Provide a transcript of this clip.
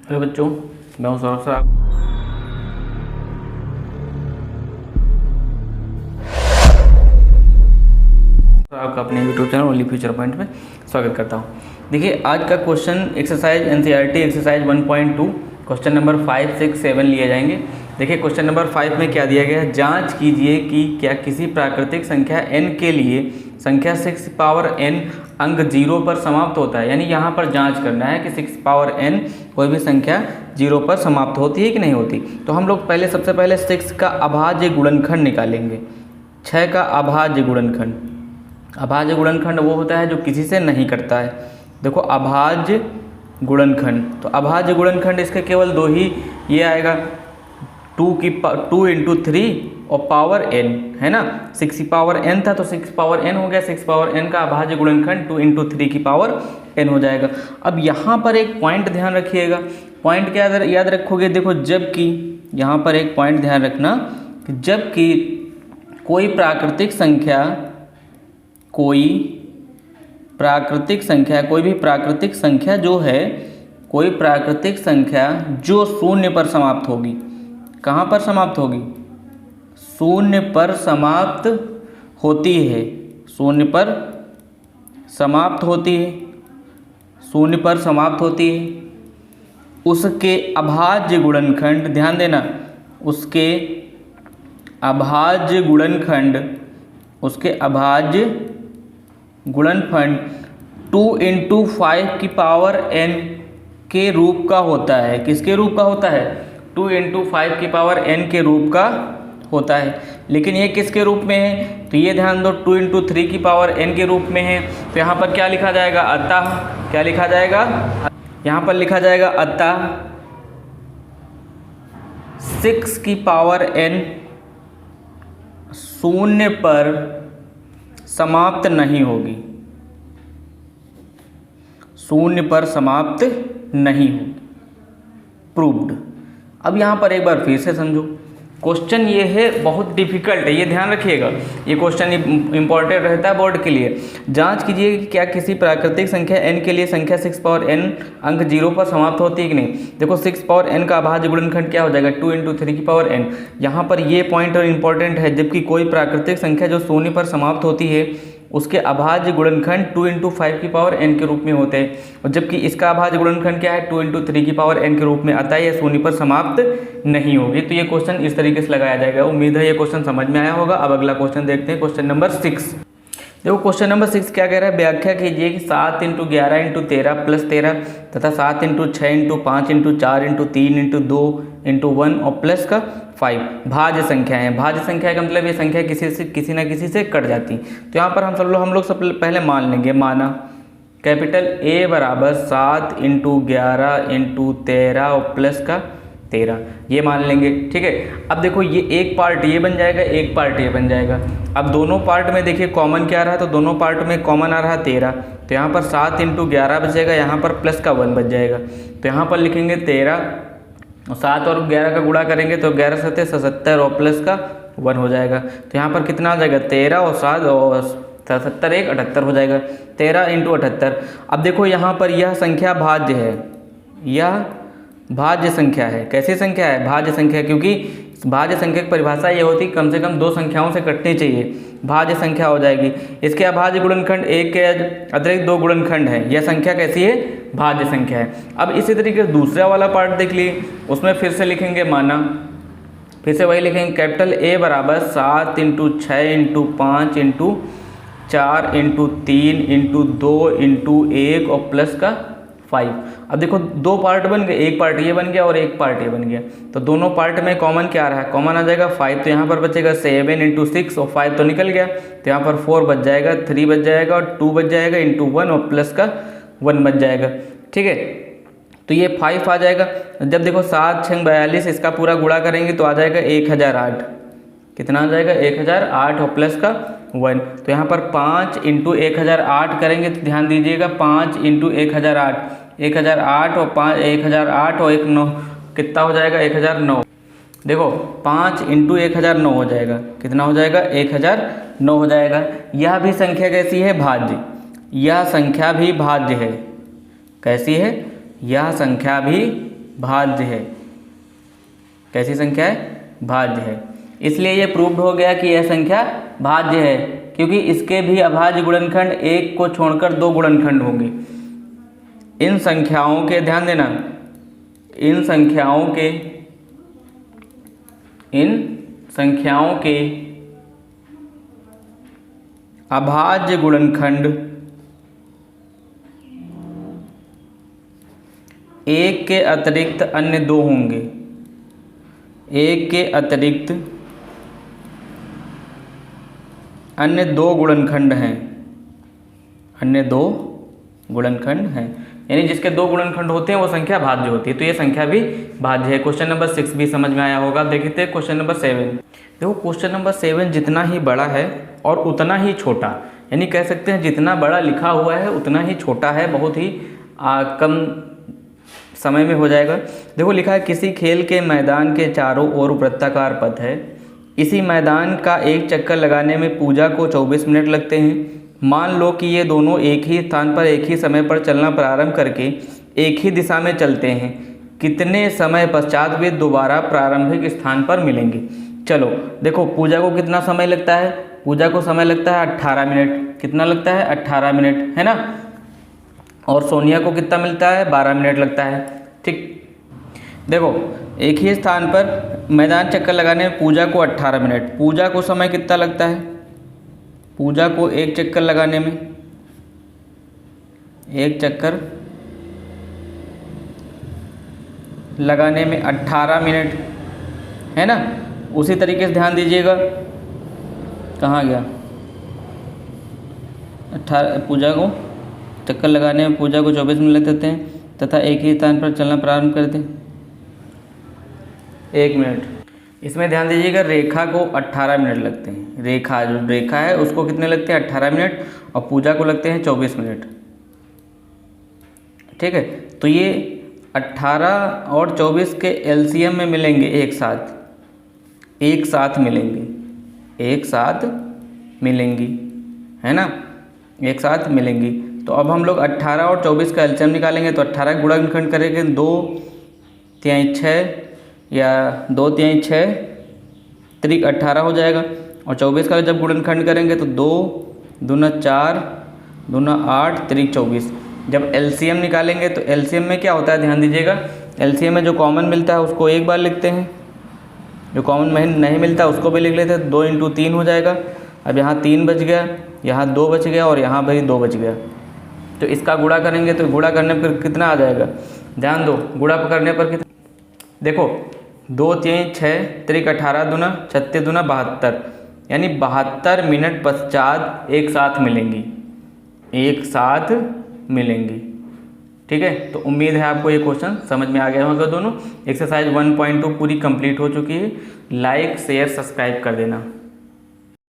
Hello बच्चों, मैं हूं सौरभ सर। आपका अपने YouTube channel only future point में स्वागत करता हूं। देखिए, आज का question exercise NCERT exercise 1.2 question number 5, 6, 7 लिए जाएंगे। देखिए, क्वेश्चन नंबर 5 में क्या दिया गया है, जांच कीजिए कि क्या किसी प्राकृतिक संख्या n के लिए संख्या 6 पावर n अंक 0 पर समाप्त होता है। यानी यहाँ पर जांच करना है कि 6 पावर n कोई भी संख्या 0 पर समाप्त होती है कि नहीं होती। तो हम लोग सबसे पहले 6 का अभाज्य गुणनखंड निकालेंगे। 6 का अभाज्य गुणनखंड, अभाज्य गुणनखंड वो होता है जो किसी से नहीं कटता है। देखो, अभाज्य गुणनखंड, तो अभाज्य गुणनखंड इसके केवल दो ही ये आएगा, 2 इंटू 3 और पावर n, है ना। 6 की पावर n था तो 6 पावर n हो गया। 6 पावर n का अभाज्य गुणनखंड 2 इंटू 3 की पावर n हो जाएगा। अब यहाँ पर एक पॉइंट ध्यान रखिएगा। पॉइंट क्या याद रखोगे, देखो, जबकि यहाँ पर एक पॉइंट ध्यान रखना कि जबकि कोई प्राकृतिक संख्या कोई भी प्राकृतिक संख्या जो है, कोई प्राकृतिक संख्या जो शून्य पर समाप्त होगी, कहाँ पर समाप्त होगी, शून्य पर समाप्त होती है, शून्य पर समाप्त होती है, शून्य पर समाप्त होती है, उसके अभाज्य गुणनखंड, ध्यान देना, उसके अभाज्य गुणनखंड 2 इंटू 5 की पावर n के रूप का होता है। किसके रूप का होता है? 2 इंटू 5 की पावर n के रूप का होता है। लेकिन ये किसके रूप में है, तो ये ध्यान दो, 2 इंटू 3 की पावर n के रूप में है। तो यहाँ पर क्या लिखा जाएगा, अतः, क्या लिखा जाएगा, यहाँ पर लिखा जाएगा अतः 6 की पावर n शून्य पर समाप्त नहीं होगी, शून्य पर समाप्त नहीं होगी, प्रूव्ड। अब यहाँ पर एक बार फिर से समझो, क्वेश्चन ये है, बहुत डिफिकल्ट है, ये ध्यान रखिएगा, ये क्वेश्चन इंपॉर्टेंट रहता है बोर्ड के लिए। जांच कीजिए कि क्या किसी प्राकृतिक संख्या n के लिए संख्या 6 पावर n अंक 0 पर समाप्त होती है कि नहीं। देखो, 6 पावर n का अभाज्य गुणनखंड क्या हो जाएगा, 2 इंटू 3 की पावर n। यहाँ पर ये पॉइंट इंपॉर्टेंट है, जबकि कोई प्राकृतिक संख्या जो शून्य पर समाप्त होती है उसके अभाज्य गुणनखंड 2 इंटू 5 की पावर n के रूप में होते हैं, और जबकि इसका अभाज्य गुणनखंड क्या है, 2 इंटू 3 की पावर n के रूप में, अतः यह शून्य पर समाप्त नहीं होगी। तो ये क्वेश्चन इस तरीके से लगाया जाएगा। उम्मीद है ये क्वेश्चन समझ में आया होगा। अब अगला क्वेश्चन देखते हैं, क्वेश्चन नंबर 6। देखो, क्वेश्चन नंबर 6 क्या कह रहा है, व्याख्या कीजिए कि 7 इंटू 11 इंटू 13 प्लस 13 तथा 7 into 6 into 5 into 4 into 3 into 2 into 1 और प्लस का 5 भाज्य संख्या है। भाज्य संख्या का मतलब ये संख्या किसी न किसी से कट जाती। तो यहाँ पर हम लोग सब पहले मान लेंगे, माना कैपिटल A बराबर 7 इंटू 11 इंटू 13 और प्लस का 13, ये मान लेंगे, ठीक है। अब देखो, ये एक पार्ट ये बन जाएगा, एक पार्ट ये बन जाएगा। अब दोनों पार्ट में देखिए कॉमन क्या आ रहा है, तो दोनों पार्ट में कॉमन आ रहा है 13। तो यहाँ पर 7 इंटू 11 बचेगा, यहाँ पर प्लस का 1 बच जाएगा। तो यहाँ पर लिखेंगे 13 और 7 और 11 का गुणा करेंगे तो 11 7 77 और प्लस का 1 हो जाएगा। तो यहाँ पर कितना आ जाएगा, 13 और 7 और 77 1 78 हो जाएगा, 13 इंटू 78। अब देखो, यहाँ पर यह संख्या भाज्य है, यह भाज्य संख्या है। कैसी संख्या है, भाज्य संख्या, क्योंकि भाज्य संख्या की परिभाषा ये होती है कम से कम 2 संख्याओं से कटनी चाहिए, भाज्य संख्या हो जाएगी। इसके अभाज्य गुणनखंड 1 के अतिरिक्त 2 गुणनखंड है, यह संख्या कैसी है, भाज्य संख्या है। अब इसी तरीके से दूसरा वाला पार्ट देख लिए, उसमें फिर से लिखेंगे, माना, फिर से वही लिखेंगे, कैपिटल A बराबर 7 into 6 into 5 into 4 into 3 into 2 into 1 और प्लस का 5। अब देखो, 2 पार्ट बन गए, एक पार्ट ये बन गया और एक पार्ट ये बन गया। तो दोनों पार्ट में कॉमन क्या आ रहा है, कॉमन आ जाएगा 5। तो यहाँ पर बचेगा 7 इंटू 6 और 5 तो निकल गया, तो यहाँ पर 4 बच जाएगा, 3 बच जाएगा और 2 बच जाएगा इंटू 1 और प्लस का 1 बच जाएगा, ठीक है। तो ये 5 आ जाएगा। जब देखो 7 6 42, इसका पूरा गुणा करेंगे तो आ जाएगा 1008। कितना आ जाएगा, 1008 और प्लस का 1। तो यहाँ पर 5 इंटू 1008 करेंगे तो ध्यान दीजिएगा, 5 इंटू 1008, 1008 और 5 1008 और 1 9 कितना हो जाएगा, 1009। देखो, 5 इंटू 1009 हो जाएगा, कितना हो जाएगा, 1009 हो जाएगा। यह भी संख्या कैसी है, भाज्य, यह संख्या भी भाज्य है। कैसी है, यह संख्या भी भाज्य है। कैसी संख्या है? भाज्य है। इसलिए ये प्रूव्ड हो गया कि यह संख्या भाज्य है, क्योंकि इसके भी अभाज्य गुणनखंड एक को छोड़कर 2 गुणनखंड होंगे। इन संख्याओं के, ध्यान देना, इन संख्याओं के अभाज्य गुणनखंड एक के अतिरिक्त अन्य 2 होंगे। एक के अतिरिक्त अन्य 2 गुणनखंड हैं। अन्य 2 गुणनखंड हैं, यानी जिसके 2 गुणनखंड होते हैं वो संख्या भाज्य होती है। तो ये संख्या भी भाज्य है। क्वेश्चन नंबर 6 भी समझ में आया होगा। देखते हैं क्वेश्चन नंबर 7। देखो क्वेश्चन नंबर 7 जितना ही बड़ा है और उतना ही छोटा, यानी कह सकते हैं जितना बड़ा लिखा हुआ है उतना ही छोटा है, बहुत ही कम समय में हो जाएगा। देखो लिखा है, किसी खेल के मैदान के चारों ओर वृत्ताकार पथ है। इसी मैदान का एक चक्कर लगाने में पूजा को 24 मिनट लगते हैं। मान लो कि ये दोनों एक ही स्थान पर एक ही समय पर चलना प्रारंभ करके एक ही दिशा में चलते हैं। कितने समय पश्चात वे दोबारा प्रारंभिक स्थान पर मिलेंगे? चलो देखो, पूजा को कितना समय लगता है? पूजा को समय लगता है 18 मिनट। कितना लगता है? 18 मिनट, है ना। और सोनिया को कितना मिलता है? 12 मिनट लगता है। ठीक, देखो एक ही स्थान पर मैदान चक्कर लगाने में पूजा को 18 मिनट। पूजा को समय कितना लगता है? पूजा को एक चक्कर लगाने में, एक चक्कर लगाने में 18 मिनट, है ना। उसी तरीके से ध्यान दीजिएगा, कहाँ गया? 18 पूजा को चक्कर लगाने में पूजा को 24 मिनट लगते हैं तथा एक ही स्थान पर चलना प्रारंभ करते हैं 1 मिनट। इसमें ध्यान दीजिएगा, रेखा को 18 मिनट लगते हैं। रेखा, जो रेखा है उसको कितने लगते हैं? 18 मिनट, और पूजा को लगते हैं 24 मिनट। ठीक है, तो ये 18 और 24 के एलसीएम में मिलेंगे एक साथ, एक साथ मिलेंगे, एक साथ मिलेंगी, है ना, एक साथ मिलेंगी। तो अब हम लोग 18 और 24 का एलसीएम निकालेंगे। तो 18 गुणनखंड करेंगे 2 तिहाई 6 या 2 तिहाई 6 त्रिक 18 हो जाएगा। और 24 का जब गुणनखंड करेंगे तो 2 दूना 4 दूना 8 त्रिक 24। जब एलसीएम निकालेंगे तो एलसीएम में क्या होता है, ध्यान दीजिएगा, एलसीएम में जो कॉमन मिलता है उसको एक बार लिखते हैं, जो कॉमन नहीं मिलता उसको भी लिख लेते हैं। 2 × 3 हो जाएगा। अब यहाँ 3 बच गया, यहाँ 2 बच गया और यहाँ भी 2 बच गया। तो इसका गुणा करेंगे तो गुणा करने पर कितना आ जाएगा? ध्यान दो, गुणा करने पर कितना, देखो 2 तिहाई 6 त्रिक 18 दूना 36 दूना 72, यानी 72 मिनट पश्चात एक साथ मिलेंगी, एक साथ मिलेंगी। ठीक है, तो उम्मीद है आपको ये क्वेश्चन समझ में आ गया होगा। दोनों एक्सरसाइज 1.2 पूरी कंप्लीट हो चुकी है। लाइक शेयर सब्सक्राइब कर देना।